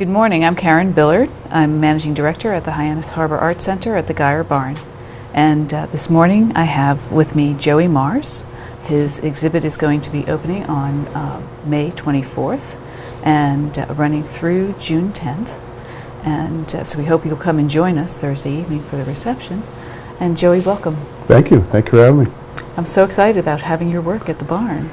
Good morning, I'm Karen Billard. I'm Managing Director at the Hyannis Harbor Art Center at the Geyer Barn. And this morning I have with me Joey Mars. His exhibit is going to be opening on May 24th and running through June 10th. And so we hope you'll come and join us Thursday evening for the reception. And Joey, welcome. Thank you. Thank you for having me. I'm so excited about having your work at the barn.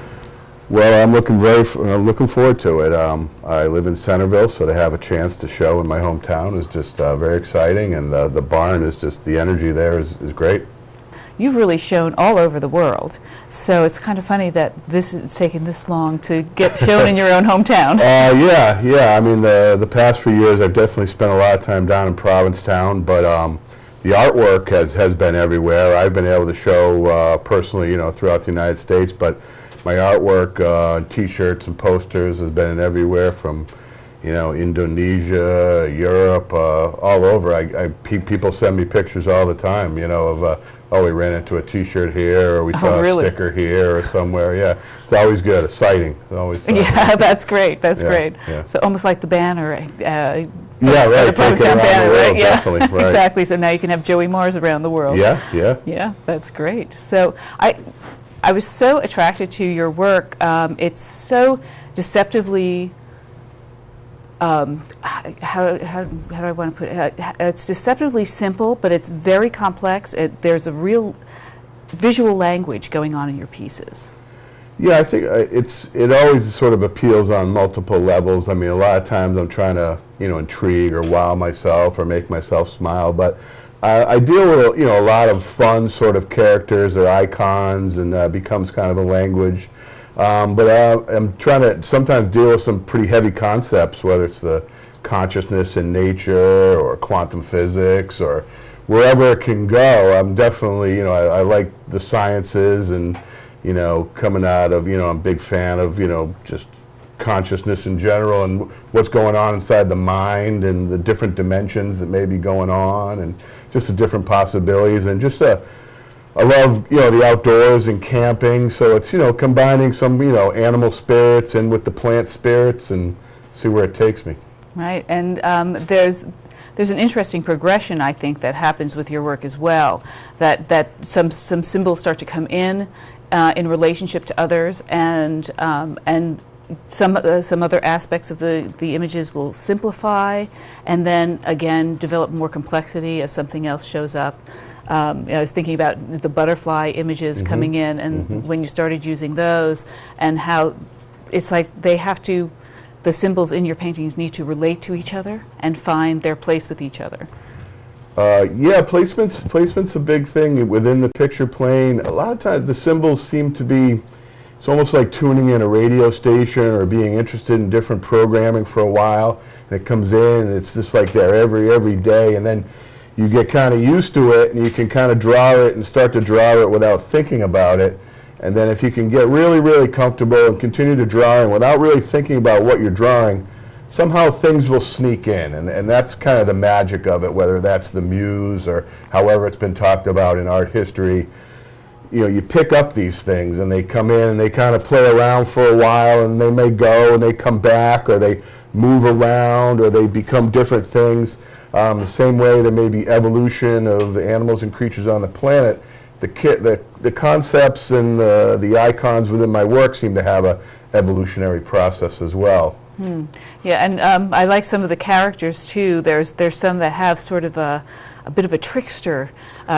Well, I'm looking forward to it. I live in Centerville, so to have a chance to show in my hometown is just very exciting, and the barn is just, the energy there is great. You've really shown all over the world, so it's kind of funny that this is taking this long to get shown in your own hometown. Yeah. I mean, the past few years I've definitely spent a lot of time down in Provincetown, but the artwork has been everywhere. I've been able to show personally, throughout the United States, but my artwork, T-shirts and posters has been everywhere from, Indonesia, Europe, all over. People send me pictures all the time, of, oh, we ran into a T-shirt here, or we saw a sticker here or somewhere. Yeah, it's always good. It's exciting. Always. Yeah, that's great. That's great. Yeah. So almost like the banner. Yeah, right. The Provincetown banner, right? Yeah, definitely. Right. Exactly. So now you can have Joey Mars around the world. Yeah. Yeah, that's great. So I was so attracted to your work. It's so deceptively, how do I want to put it? It's deceptively simple, but it's very complex. There's a real visual language going on in your pieces. Yeah, I think it always sort of appeals on multiple levels. I mean, a lot of times I'm trying to, intrigue or wow myself or make myself smile, but I deal with a lot of fun sort of characters or icons, and becomes kind of a language. But I'm trying to sometimes deal with some pretty heavy concepts, whether it's the consciousness in nature or quantum physics or wherever it can go. I'm definitely, I like the sciences, and coming out of, I'm a big fan of, just consciousness in general and what's going on inside the mind and the different dimensions that may be going on, and just the different possibilities, and just I love the outdoors and camping, so it's combining some animal spirits and with the plant spirits, and see where it takes me. Right, and there's an interesting progression, I think, that happens with your work as well. That some symbols start to come in relationship to others, and some other aspects of the images will simplify, and then again develop more complexity as something else shows up. I was thinking about the butterfly images coming in, and when you started using those, and how it's like the symbols in your paintings need to relate to each other and find their place with each other. Yeah, placement's a big thing within the picture plane. A lot of times the symbols seem to be, it's almost like tuning in a radio station or being interested in different programming for a while, and it comes in and it's just like there every day, and then you get kind of used to it, and you can kind of draw it and start to draw it without thinking about it. And then if you can get really comfortable and continue to drawing without really thinking about what you're drawing, somehow things will sneak in, and that's kind of the magic of it, whether that's the muse or however it's been talked about in art history. You pick up these things, and they come in and they kind of play around for a while, and they may go and they come back, or they move around, or they become different things. The same way there may be evolution of animals and creatures on the planet, the concepts and the icons within my work seem to have a evolutionary process as well. Yeah, and I like some of the characters too. There's some that have sort of a bit of a trickster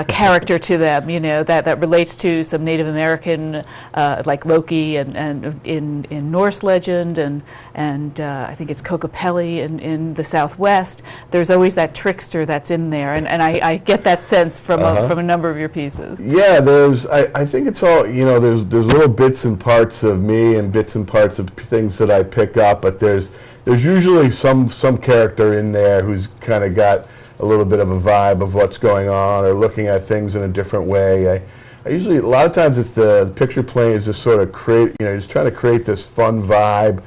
character to them, that relates to some Native American, like Loki, and in Norse legend, and I think it's Kokopelli in the Southwest. There's always that trickster that's in there, and I get that sense from a number of your pieces. Yeah, I think it's all, there's little bits and parts of me and bits and parts of things that I pick up, but there's usually some character in there who's kind of got a little bit of a vibe of what's going on, or looking at things in a different way. I usually, a lot of times it's the picture plane is just sort of just trying to create this fun vibe,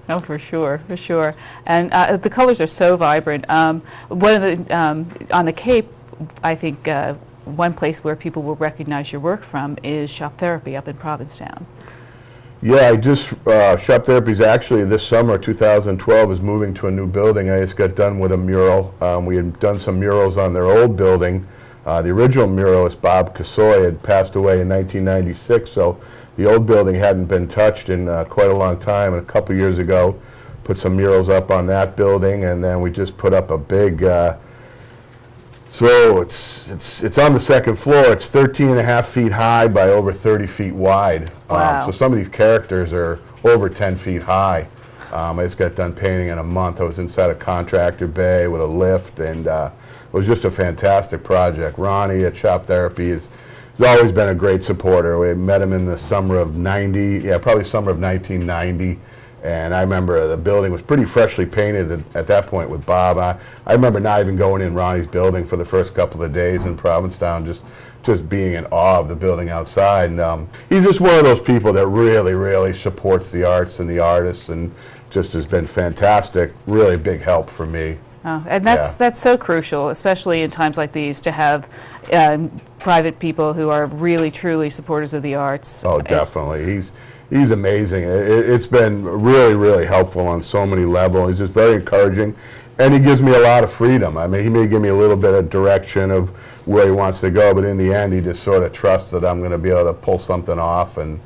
Oh, for sure. And the colors are so vibrant. One of the, on the Cape, I think one place where people will recognize your work from is Shop Therapy up in Provincetown. Yeah, I just, Shop Therapies actually this summer, 2012, is moving to a new building. I just got done with a mural. We had done some murals on their old building. The original muralist, Bob Casoy, had passed away in 1996, so the old building hadn't been touched in quite a long time. And a couple years ago, put some murals up on that building, and then we just put up a big, so it's on the second floor. It's 13.5 feet high by over 30 feet wide. Wow. So some of these characters are over 10 feet high. I just got done painting in a month. I was inside a contractor bay with a lift, and it was just a fantastic project. Ronnie at Shop Therapy has always been a great supporter. We met him in the summer of 90, yeah, probably summer of 1990. And I remember the building was pretty freshly painted at that point with Bob. I remember not even going in Ronnie's building for the first couple of days in Provincetown, just being in awe of the building outside. And he's just one of those people that really, really supports the arts and the artists, and just has been fantastic, really big help for me. Oh, and that's so crucial, especially in times like these, to have private people who are really, truly supporters of the arts. Oh, definitely. He's amazing. It's been really, really helpful on so many levels. He's just very encouraging, and he gives me a lot of freedom. I mean, he may give me a little bit of direction of where he wants to go, but in the end, he just sort of trusts that I'm going to be able to pull something off and,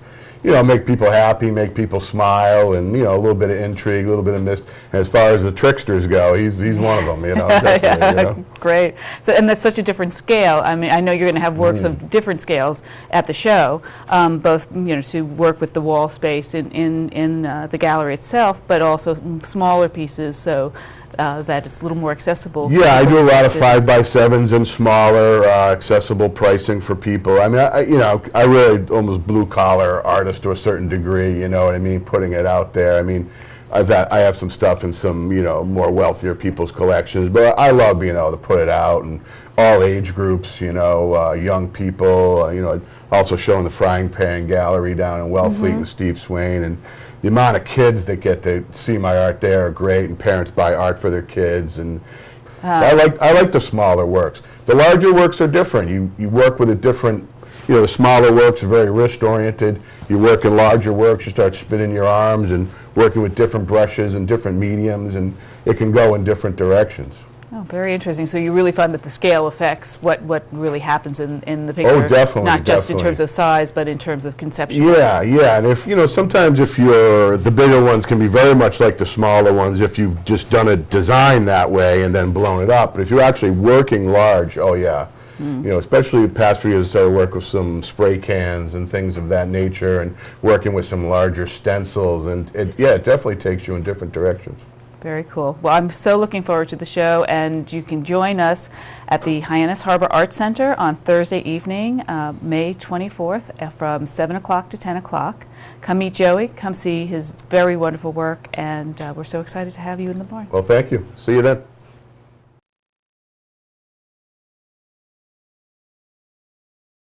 you know, make people happy, make people smile, and, you know, a little bit of intrigue, a little bit of as far as the tricksters go, he's one of them, you know, definitely, yeah, you know. Great. So, and that's such a different scale. I mean, I know you're going to have works of different scales at the show, both, you know, to work with the wall space in the gallery itself, but also smaller pieces, so that it's a little more accessible. Yeah, I do a lot of 5x7s and smaller, accessible pricing for people. I mean, you know, I really almost blue-collar artist to a certain degree, you know what I mean, putting it out there. I mean, I have some stuff in some, you know, more wealthier people's collections, but I love being able to put it out, and all age groups, you know, young people, you know, also showing the Frying Pan Gallery down in Wellfleet with Steve Swain, and the amount of kids that get to see my art there are great, and parents buy art for their kids, and I like the smaller works. The larger works are different. You work with a different, you know, the smaller works are very wrist oriented. You work in larger works, you start spinning your arms and working with different brushes and different mediums, and it can go in different directions. Oh, very interesting. So you really find that the scale affects what really happens in the picture. Oh, definitely. Not just in terms of size, but in terms of conception. Yeah, yeah. And if, you know, sometimes if the bigger ones can be very much like the smaller ones if you've just done a design that way and then blown it up. But if you're actually working large, oh yeah. You know, especially the past few years, I started work with some spray cans and things of that nature, and working with some larger stencils, and it definitely takes you in different directions. Very cool. Well, I'm so looking forward to the show, and you can join us at the Hyannis Harbor Art Center on Thursday evening, May 24th, from 7 o'clock to 10 o'clock. Come meet Joey, come see his very wonderful work, and we're so excited to have you in the barn. Well, thank you. See you then.